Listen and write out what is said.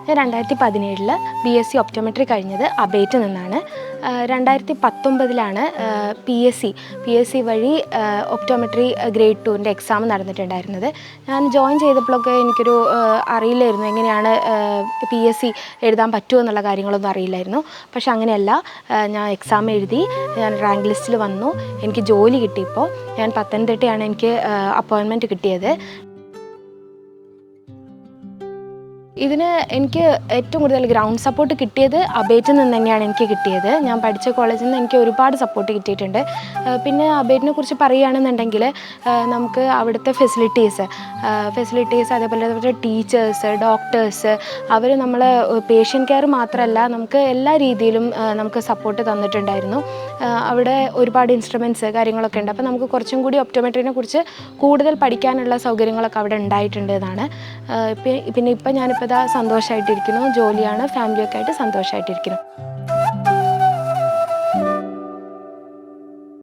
ഞാൻ 2017 BSc optometry കഴിഞ്ഞത് അബേറ്റിൽ നിന്നാണ്. 2019 PSc വഴി ഒപ്റ്റോമെട്രി ഗ്രേഡ് 2ൻ്റെ എക്സാം നടന്നിട്ടുണ്ടായിരുന്നത്. ഞാൻ ജോയിൻ ചെയ്തപ്പോഴൊക്കെ എനിക്കൊരു അറിയില്ലായിരുന്നു എങ്ങനെയാണ് PSc എഴുതാൻ പറ്റുമോ എന്നുള്ള കാര്യങ്ങളൊന്നും അറിയില്ലായിരുന്നു. പക്ഷെ അങ്ങനെയല്ല, ഞാൻ എക്സാം എഴുതി, ഞാൻ റാങ്ക് ലിസ്റ്റിൽ വന്നു, എനിക്ക് ജോലി കിട്ടിയപ്പോൾ ഞാൻ പത്തനംതിട്ടയാണ് എനിക്ക് അപ്പോയിൻമെൻറ്റ് കിട്ടിയത്. ഇതിന് എനിക്ക് ഏറ്റവും കൂടുതൽ ഗ്രൗണ്ട് സപ്പോർട്ട് കിട്ടിയത് അബേറ്റിൽ നിന്ന് തന്നെയാണ് എനിക്ക് കിട്ടിയത്. ഞാൻ പഠിച്ച കോളേജിൽ നിന്ന് എനിക്ക് ഒരുപാട് സപ്പോർട്ട് കിട്ടിയിട്ടുണ്ട്. പിന്നെ അബേറ്റിനെ കുറിച്ച് പറയുകയാണെന്നുണ്ടെങ്കിൽ നമുക്ക് അവിടുത്തെ ഫെസിലിറ്റീസ് അതേപോലെ ടീച്ചേഴ്സ്, ഡോക്ടേഴ്സ്, അവർ നമ്മളെ പേഷ്യൻ്റ് കെയർ മാത്രമല്ല നമുക്ക് എല്ലാ രീതിയിലും നമുക്ക് സപ്പോർട്ട് തന്നിട്ടുണ്ടായിരുന്നു. അവിടെ ഒരുപാട് ഇൻസ്ട്രുമെൻറ്റ്സ് കാര്യങ്ങളൊക്കെ ഉണ്ട്. അപ്പോൾ നമുക്ക് കുറച്ചും കൂടി ഒപ്റ്റോമെട്രിനെ കുറിച്ച് കൂടുതൽ പഠിക്കാനുള്ള സൗകര്യങ്ങളൊക്കെ അവിടെ ഉണ്ടായിട്ടുണ്ട് എന്നാണ്. പിന്നെ ഇപ്പം ഞാനിപ്പോൾ സന്തോഷമായിട്ടിരിക്കുന്നു. ജോലിയാണ്, ഫാമിലിയൊക്കെ ആയിട്ട് സന്തോഷമായിട്ടിരിക്കുന്നു.